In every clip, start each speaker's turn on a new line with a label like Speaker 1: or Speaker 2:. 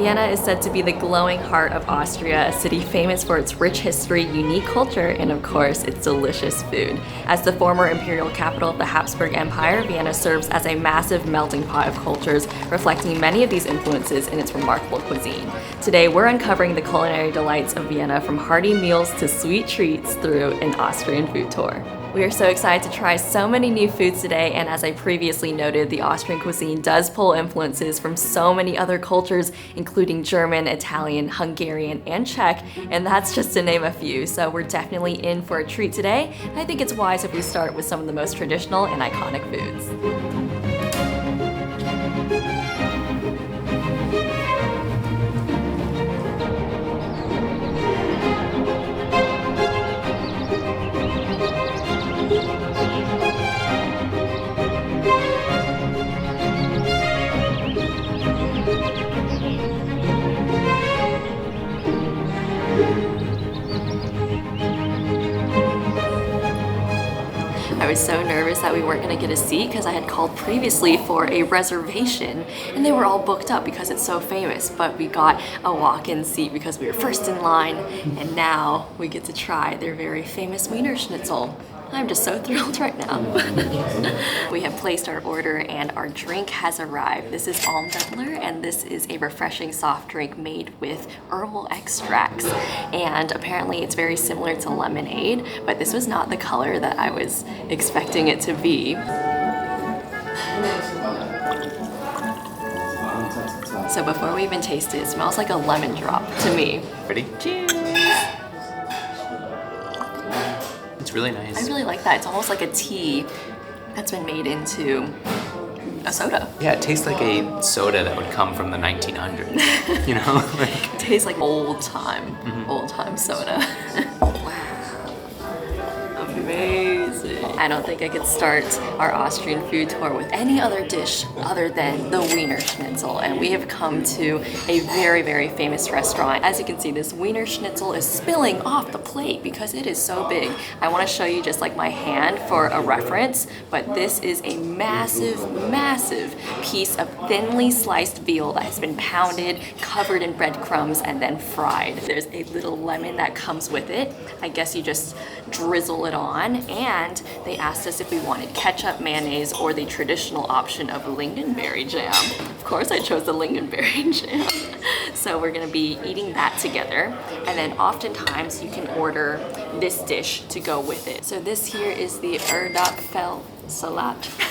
Speaker 1: Vienna is said to be the glowing heart of Austria, a city famous for its rich history, unique culture, and of course, its delicious food. As the former imperial capital of the Habsburg Empire, Vienna serves as a massive melting pot of cultures, reflecting many of these influences in its remarkable cuisine. Today, we're uncovering the culinary delights of Vienna, from hearty meals to sweet treats through an Austrian food tour. We are so excited to try so many new foods today, and as I previously noted, the Austrian cuisine does pull influences from so many other cultures, including German, Italian, Hungarian, and Czech, and that's just to name a few. So we're definitely in for a treat today. I think it's wise if we start with some of the most traditional and iconic foods. I was so nervous that we weren't going to get a seat because I had called previously for a reservation and they were all booked up because it's so famous, but we got a walk-in seat because we were first in line, and now we get to try their very famous Wiener Schnitzel. I'm just so thrilled right now. We have placed our order and our drink has arrived. This is Almdudler, and this is a refreshing soft drink made with herbal extracts. And apparently it's very similar to lemonade, but this was not the color that I was expecting it to be. So before we even taste it, it smells like a lemon drop to me.
Speaker 2: Ready?
Speaker 1: Cheers!
Speaker 2: It's really nice.
Speaker 1: I really like that. It's almost like a tea that's been made into a soda.
Speaker 2: Yeah, it tastes like a soda that would come from the 1900s. You know?
Speaker 1: It tastes like old time soda. Wow. Amazing. I don't think I could start our Austrian food tour with any other dish other than the Wiener Schnitzel, and we have come to a very, very famous restaurant. As you can see, this Wiener Schnitzel is spilling off the plate because it is so big. I want to show you just like my hand for a reference, but this is a massive, massive piece of thinly sliced veal that has been pounded, covered in breadcrumbs, and then fried. There's a little lemon that comes with it. I guess you just drizzle it on, and they asked us if we wanted ketchup, mayonnaise, or the traditional option of lingonberry jam. Of course I chose the lingonberry jam. So we're gonna be eating that together, and then oftentimes you can order this dish to go with it. So this here is the Erdäpfelsalat.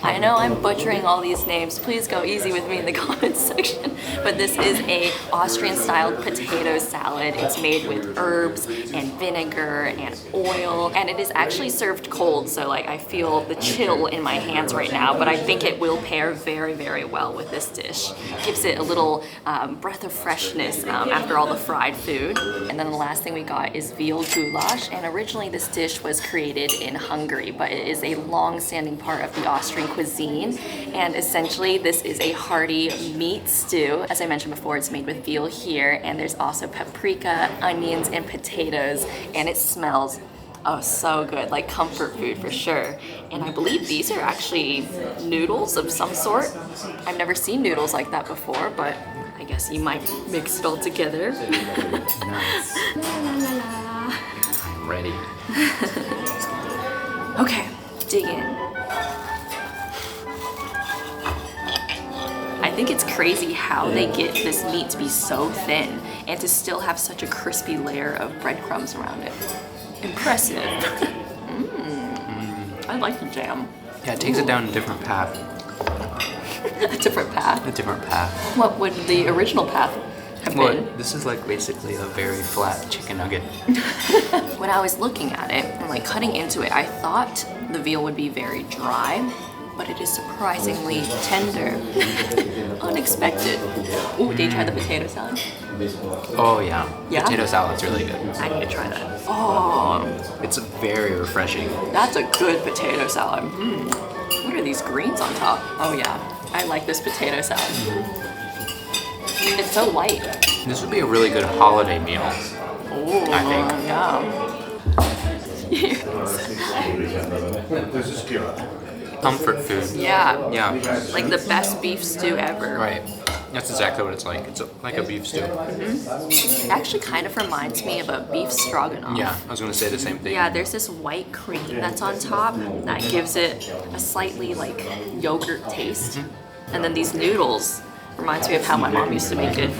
Speaker 1: I know I'm butchering all these names. Please go easy with me in the comments section. But this is a Austrian-styled potato salad. It's made with herbs and vinegar and oil, and it is actually served cold. So like I feel the chill in my hands right now, but I think it will pair very, very well with this dish. Gives it a little breath of freshness after all the fried food. And then the last thing we got is veal goulash, and originally this dish was created in Hungary, but it is a long-standing part of the Austrian cuisine, and essentially this is a hearty meat stew. As I mentioned before, it's made with veal here, and there's also paprika, onions, and potatoes, and it smells so good, like comfort food for sure. And I believe these are actually noodles of some sort. I've never seen noodles like that before, but I guess you might mix it all together.
Speaker 2: Nice.
Speaker 1: La, la, la, la.
Speaker 2: I'm ready.
Speaker 1: Okay, dig in. I think it's crazy how they get this meat to be so thin and to still have such a crispy layer of breadcrumbs around it. Impressive. I like the jam.
Speaker 2: Yeah, it takes it down a different path.
Speaker 1: A different path?
Speaker 2: A different path.
Speaker 1: What would the original path have been?
Speaker 2: Well, this is like basically a very flat chicken nugget.
Speaker 1: When I was looking at it and like cutting into it, I thought the veal would be very dry, but it is surprisingly tender. Unexpected. Ooh, did you try the potato salad?
Speaker 2: Oh yeah.
Speaker 1: Yeah?
Speaker 2: Potato salad's really good.
Speaker 1: I need to try that. Oh,
Speaker 2: It's very refreshing.
Speaker 1: that's a good potato salad. What are these greens on top? Oh yeah, I like this potato salad. It's so light.
Speaker 2: This would be a really good holiday meal.
Speaker 1: Oh,
Speaker 2: I think.
Speaker 1: Yeah.
Speaker 2: Comfort food.
Speaker 1: Yeah.
Speaker 2: Yeah.
Speaker 1: Like the best beef stew ever.
Speaker 2: Right. That's exactly what it's like. It's like a beef stew.
Speaker 1: It actually kind of reminds me of a beef stroganoff.
Speaker 2: Yeah, I was gonna say the same thing.
Speaker 1: Yeah, there's this white cream that's on top that gives it a slightly like yogurt taste. And then these noodles reminds me of how my mom used to make it.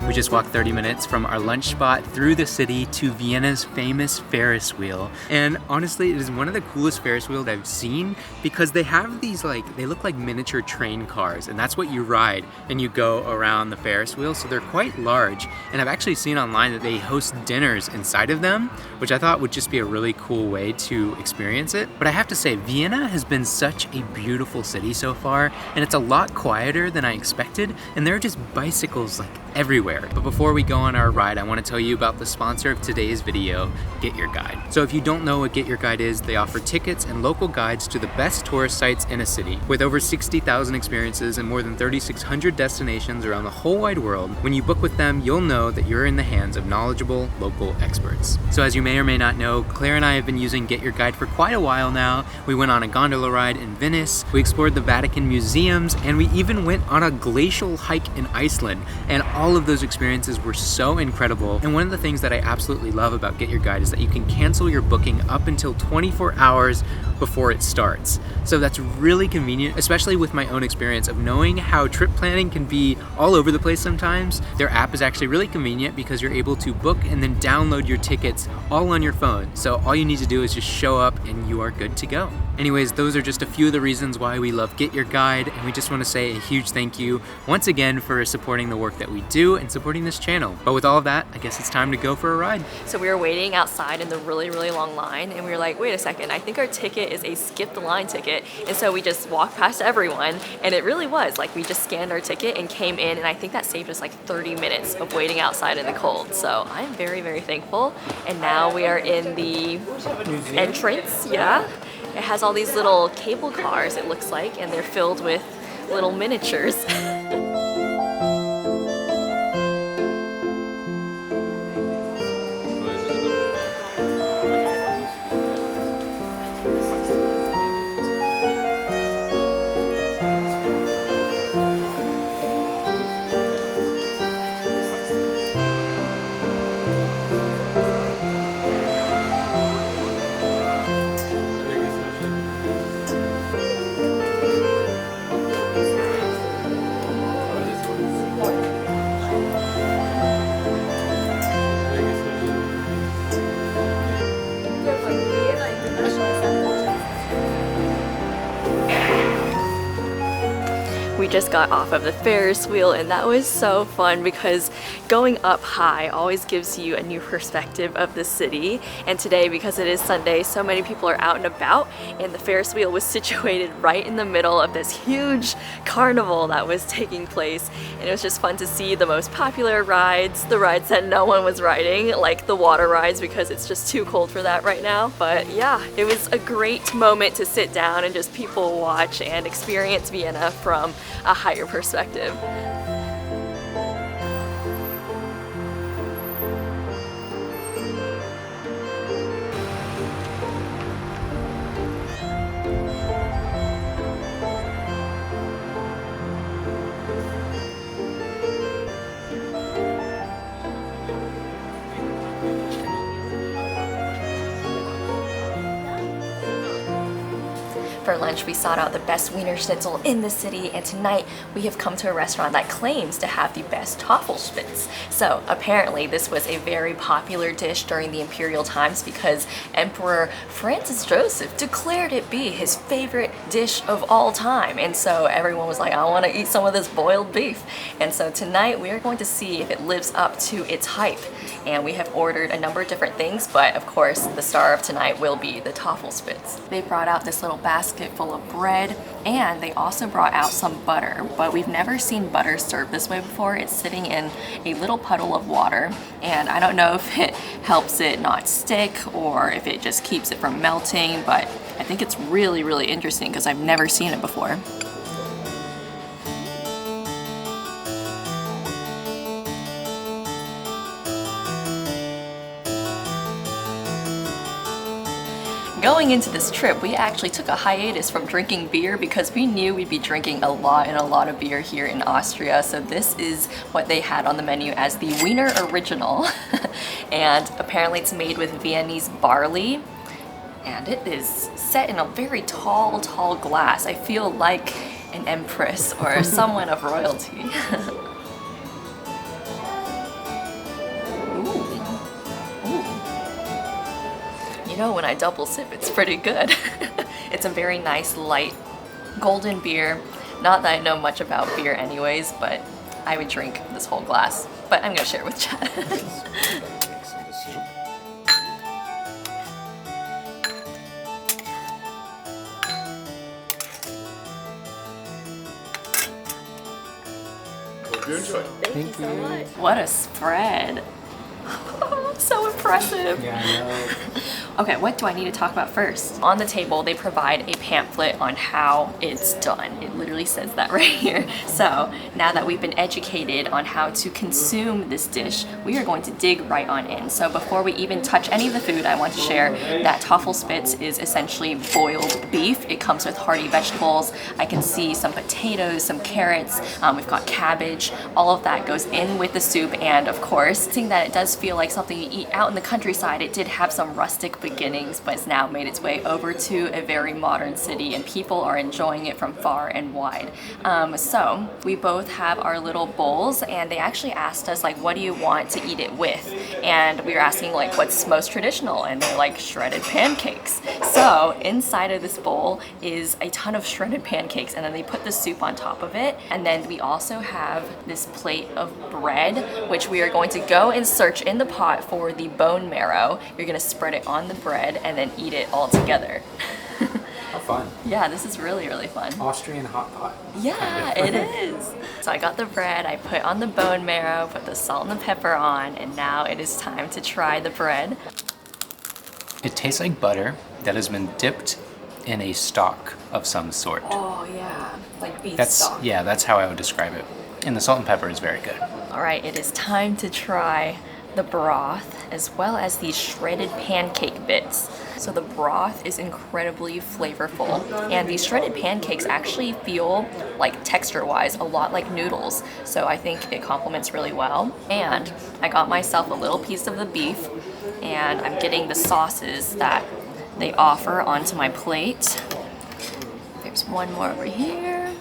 Speaker 3: We just walked 30 minutes from our lunch spot through the city to Vienna's famous Ferris wheel. And honestly, it is one of the coolest Ferris wheels I've seen because they have these they look like miniature train cars, and that's what you ride and you go around the Ferris wheel. So they're quite large, and I've actually seen online that they host dinners inside of them, which I thought would just be a really cool way to experience it. But I have to say, Vienna has been such a beautiful city so far, and it's a lot quieter than I expected, and there are just bicycles like everywhere. But before we go on our ride, I want to tell you about the sponsor of today's video, Get Your Guide. So if you don't know what Get Your Guide is, they offer tickets and local guides to the best tourist sites in a city. With over 60,000 experiences and more than 3,600 destinations around the whole wide world, when you book with them, you'll know that you're in the hands of knowledgeable local experts. So as you may or may not know, Claire and I have been using Get Your Guide for quite a while now. We went on a gondola ride in Venice, we explored the Vatican museums, and we even went on a glacial hike in Iceland. And all of those experiences were so incredible. And one of the things that I absolutely love about Get Your Guide is that you can cancel your booking up until 24 hours before it starts. So that's really convenient, especially with my own experience of knowing how trip planning can be all over the place sometimes. Their app is actually really convenient because you're able to book and then download your tickets all on your phone. So all you need to do is just show up and you are good to go. Anyways, those are just a few of the reasons why we love Get Your Guide, and we just want to say a huge thank you once again for supporting the work that we do and supporting this channel. But with all of that, I guess it's time to go for a ride.
Speaker 1: So we were waiting outside in the really, really long line, and we were like, wait a second, I think our ticket is a skip the line ticket. And so we just walked past everyone, and it really was like we just scanned our ticket and came in, and I think that saved us like 30 minutes of waiting outside in the cold. So I'm very, very thankful. And now we are in the entrance. Yeah, it has all these little cable cars, it looks like, and they're filled with little miniatures. We just got off of the Ferris wheel, and that was so fun because going up high always gives you a new perspective of the city. And today, because it is Sunday, so many people are out and about, and the Ferris wheel was situated right in the middle of this huge carnival that was taking place. And it was just fun to see the most popular rides, the rides that no one was riding, like the water rides, because it's just too cold for that right now. But yeah, it was a great moment to sit down and just people watch and experience Vienna from a higher perspective. For lunch, we sought out the best Wiener Schnitzel in the city, and tonight we have come to a restaurant that claims to have the best Tafelspitz. So apparently this was a very popular dish during the imperial times because Emperor Francis Joseph declared it be his favorite dish of all time. And so everyone was like, I want to eat some of this boiled beef. And so tonight we are going to see if it lives up to its hype. And we have ordered a number of different things, but of course the star of tonight will be the Tafelspitz. They brought out this little basket it full of bread, and they also brought out some butter, but we've never seen butter served this way before. It's sitting in a little puddle of water, and I don't know if it helps it not stick or if it just keeps it from melting, but I think it's really, really interesting because I've never seen it before. Going into this trip, we actually took a hiatus from drinking beer because we knew we'd be drinking a lot of beer here in Austria. So this is what they had on the menu as the Wiener Original. And apparently it's made with Viennese barley. And it is set in a very tall glass. I feel like an empress or someone of royalty. You know, when I double sip, it's pretty good. It's a very nice, light, golden beer. Not that I know much about beer anyways, but I would drink this whole glass. But I'm gonna share it with Chad.
Speaker 4: Hope you enjoy.
Speaker 1: Thank you so much. What a spread. So impressive.
Speaker 3: Yeah, I know.
Speaker 1: Okay, what do I need to talk about first? On the table, they provide a pamphlet on how it's done. It literally says that right here. So now that we've been educated on how to consume this dish, we are going to dig right on in. So before we even touch any of the food, I want to share that Tafelspitz is essentially boiled beef. It comes with hearty vegetables. I can see some potatoes, some carrots. We've got cabbage. All of that goes in with the soup. And of course, seeing that it does feel like something you eat out in the countryside, it did have some rustic beginnings, but it's now made its way over to a very modern city and people are enjoying it from far and wide. So we both have our little bowls and they actually asked us like, what do you want to eat it with? And we were asking like, what's most traditional? And they're like, shredded pancakes. So inside of this bowl is a ton of shredded pancakes and then they put the soup on top of it. And then we also have this plate of bread, which we are going to go and search in the pot for the bone marrow. You're gonna spread it on the bread and then eat it all together.
Speaker 3: How fun.
Speaker 1: Yeah, this is really, really fun.
Speaker 3: Austrian hot pot.
Speaker 1: Yeah, it is. So I got the bread, I put on the bone marrow, put the salt and the pepper on, and now it is time to try the bread.
Speaker 2: It tastes like butter that has been dipped in a stock of some sort.
Speaker 1: Oh yeah, like beef stock.
Speaker 2: Yeah, that's how I would describe it. And the salt and pepper is very good.
Speaker 1: All right, it is time to try the broth as well as these shredded pancake bits. So the broth is incredibly flavorful and these shredded pancakes actually feel like texture-wise a lot like noodles. So I think it complements really well. And I got myself a little piece of the beef and I'm getting the sauces that they offer onto my plate. There's one more over here.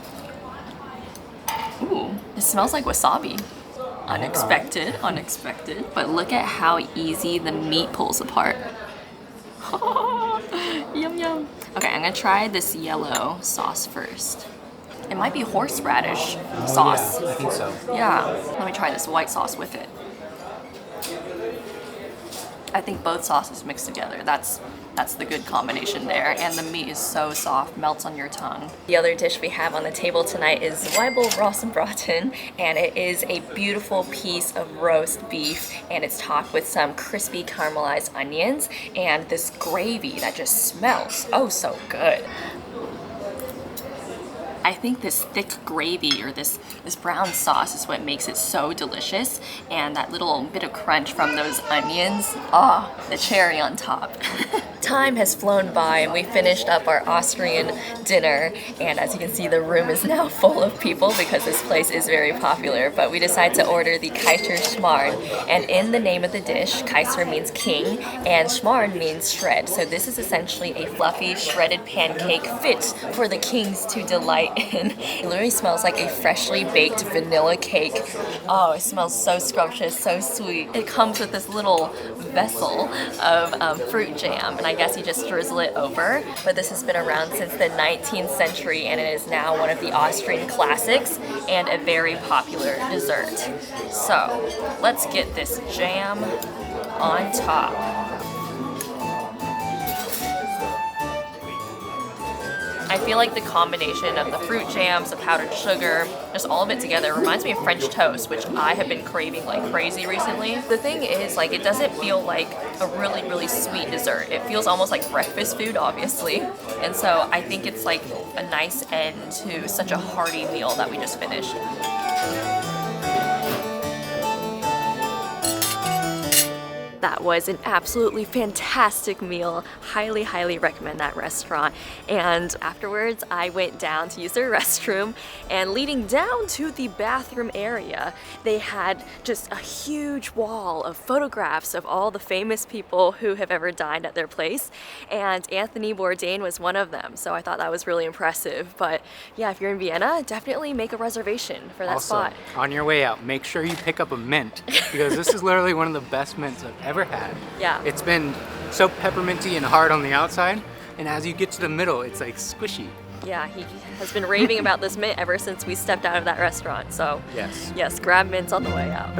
Speaker 1: Ooh, it smells like wasabi. Unexpected, unexpected. But look at how easy the meat pulls apart. Yum yum. Okay, I'm gonna try this yellow sauce first. It might be horseradish sauce.
Speaker 3: Yeah, I think so.
Speaker 1: Yeah, let me try this white sauce with it. I think both sauces mixed together. That's the good combination there. And the meat is so soft, melts on your tongue. The other dish we have on the table tonight is Zwiebelrostbraten, and it is a beautiful piece of roast beef, and it's topped with some crispy caramelized onions and this gravy that just smells oh so good. I think this thick gravy or this brown sauce is what makes it so delicious, and that little bit of crunch from those onions, the cherry on top. Time has flown by and we finished up our Austrian dinner, and as you can see the room is now full of people because this place is very popular, but we decided to order the Kaiserschmarrn, and in the name of the dish, Kaiser means king and Schmarrn means shred, so this is essentially a fluffy shredded pancake fit for the kings to delight in. It literally smells like a freshly baked vanilla cake. Oh, it smells so scrumptious, so sweet. It comes with this little vessel of fruit jam, and I guess you just drizzle it over, but this has been around since the 19th century and it is now one of the Austrian classics and a very popular dessert. So let's get this jam on top. I feel like the combination of the fruit jams, the powdered sugar, just all of it together reminds me of French toast, which I have been craving like crazy recently. The thing is, like, it doesn't feel like a really, really sweet dessert. It feels almost like breakfast food, obviously. And so I think it's like a nice end to such a hearty meal that we just finished. That was an absolutely fantastic meal. Highly, highly recommend that restaurant. And afterwards, I went down to use their restroom, and leading down to the bathroom area, they had just a huge wall of photographs of all the famous people who have ever dined at their place. And Anthony Bourdain was one of them. So I thought that was really impressive. But yeah, if you're in Vienna, definitely make a reservation for that spot.
Speaker 3: On your way out, make sure you pick up a mint, because this is literally one of the best mints I've ever had.
Speaker 1: Yeah.
Speaker 3: It's been so pepperminty and hard on the outside, and as you get to the middle, it's like squishy.
Speaker 1: Yeah, he has been raving about this mint ever since we stepped out of that restaurant. So yes, grab mints on the way out.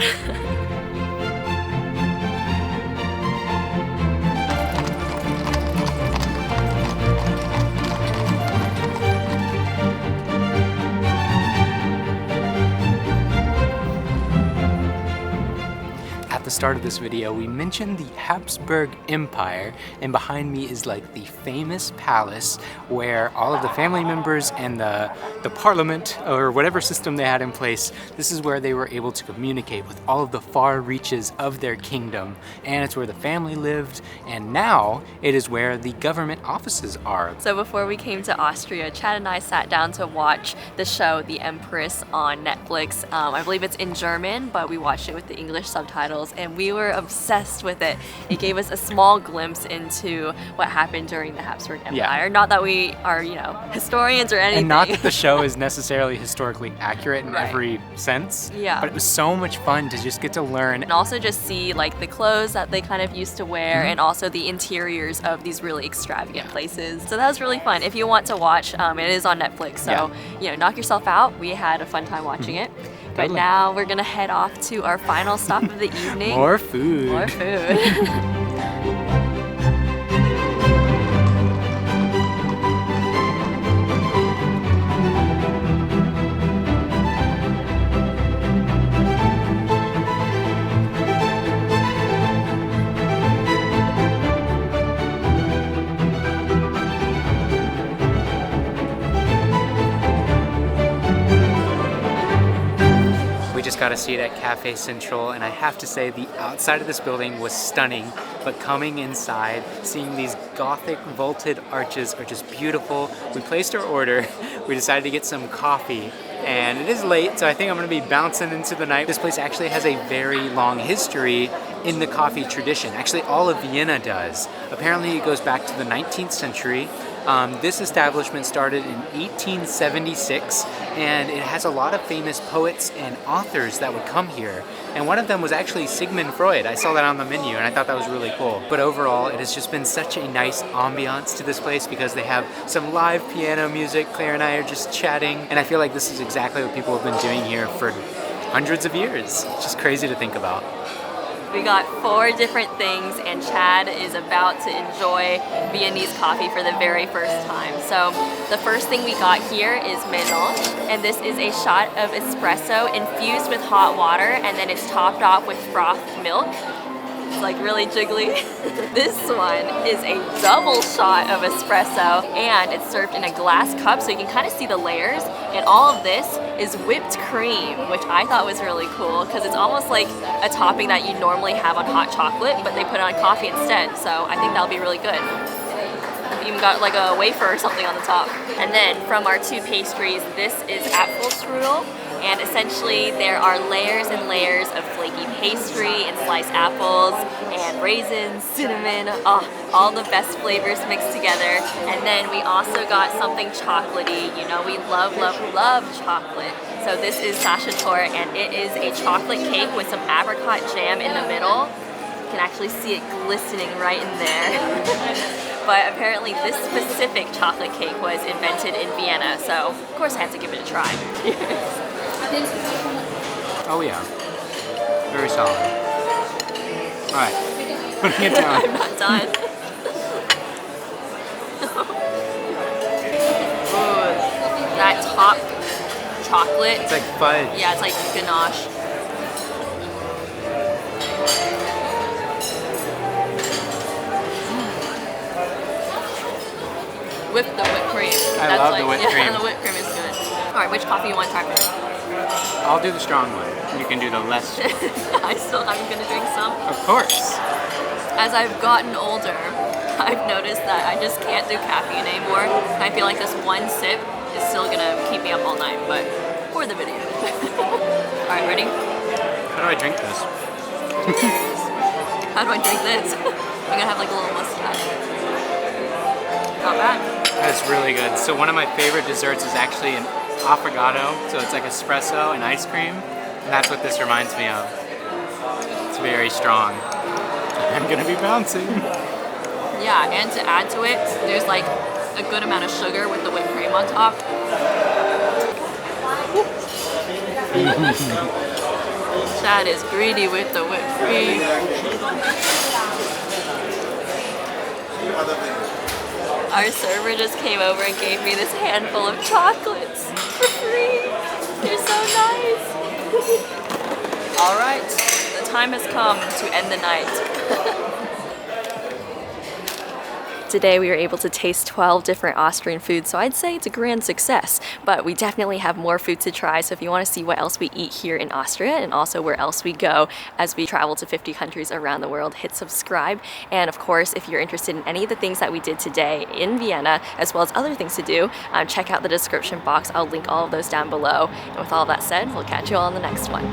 Speaker 3: At the start of this video, we mentioned the Habsburg Empire, and behind me is like the famous palace where all of the family members and the parliament, or whatever system they had in place, this is where they were able to communicate with all of the far reaches of their kingdom, and it's where the family lived, and now it is where the government offices are.
Speaker 1: So before we came to Austria, Chad and I sat down to watch the show The Empress on Netflix. I believe it's in German, but we watched it with the English subtitles, and we were obsessed with it. It gave us a small glimpse into what happened during the Habsburg Empire.
Speaker 3: Yeah.
Speaker 1: Not that we are, you know, historians or anything.
Speaker 3: And not that the show is necessarily historically accurate in
Speaker 1: Right.
Speaker 3: every sense,
Speaker 1: Yeah.
Speaker 3: but it was so much fun to just get to learn.
Speaker 1: And also just see like the clothes that they kind of used to wear, and also the interiors of these really extravagant places. So that was really fun. If you want to watch, it is on Netflix. So, you know, knock yourself out. We had a fun time watching it. But
Speaker 3: Totally.
Speaker 1: now we're gonna head off to our final stop of the evening.
Speaker 3: More food.
Speaker 1: More food.
Speaker 3: Got a seat at Cafe Central, and I have to say the outside of this building was stunning, but coming inside, seeing these Gothic vaulted arches are just beautiful. We placed our order, we decided to get some coffee, and it is late, so I think I'm gonna be bouncing into the night. This place actually has a very long history in the coffee tradition. Actually, all of Vienna does. Apparently it goes back to the 19th century. This establishment started in 1876, and it has a lot of famous poets and authors that would come here. And one of them was actually Sigmund Freud. I saw that on the menu, and I thought that was really cool. But overall, it has just been such a nice ambiance to this place because they have some live piano music. Claire and I are just chatting, and I feel like this is exactly what people have been doing here for hundreds of years. It's just crazy to think about.
Speaker 1: We got 4 different things, and Chad is about to enjoy Viennese coffee for the very first time. So the first thing we got here is Melange, and this is a shot of espresso infused with hot water, and then it's topped off with frothed milk. It's like really jiggly. This one is a double shot of espresso, and it's served in a glass cup so you can kind of see the layers. And all of this is whipped cream, which I thought was really cool because it's almost like a topping that you normally have on hot chocolate, but they put it on coffee instead. So I think that'll be really good. We even got like a wafer or something on the top. And then from our 2 pastries, this is Apfelstrudel. And essentially there are layers and layers of flaky pastry and sliced apples and raisins, cinnamon, all the best flavors mixed together. And then we also got something chocolatey. You know, we love, love, love chocolate. So this is Sachertorte, and it is a chocolate cake with some apricot jam in the middle. You can actually see it glistening right in there. But apparently this specific chocolate cake was invented in Vienna, so of course I had to give it a try.
Speaker 3: Oh yeah, very solid. All right, putting it down.
Speaker 1: I'm not done. chocolate.
Speaker 3: It's like fudge.
Speaker 1: Yeah, it's like ganache. With the whipped cream.
Speaker 3: I love the whipped cream.
Speaker 1: Yeah, the whipped cream is good. All right, which coffee you want to try first?
Speaker 3: I'll do the strong one. You can do the less.
Speaker 1: I'm gonna drink some.
Speaker 3: Of course.
Speaker 1: As I've gotten older, I've noticed that I just can't do caffeine anymore. I feel like this one sip is still gonna keep me up all night, but for the video. All right, ready?
Speaker 3: How do I drink this?
Speaker 1: How do I drink this? I'm gonna have like a little mustache. Not bad.
Speaker 3: That's really good. So one of my favorite desserts is actually an affogato. So it's like espresso and ice cream. And that's what this reminds me of. It's very strong. I'm gonna be bouncing.
Speaker 1: Yeah, and to add to it, there's like a good amount of sugar with the whipped cream on top. Chad is greedy with the whipped cream. Our server just came over and gave me this handful of chocolates for free. They're so nice. All right, the time has come to end the night. Today we were able to taste 12 different Austrian foods, so I'd say it's a grand success. But we definitely have more food to try, so if you want to see what else we eat here in Austria and also where else we go as we travel to 50 countries around the world, hit subscribe. And of course, if you're interested in any of the things that we did today in Vienna, as well as other things to do, check out the description box. I'll link all of those down below. And with all that said, we'll catch you all in the next one.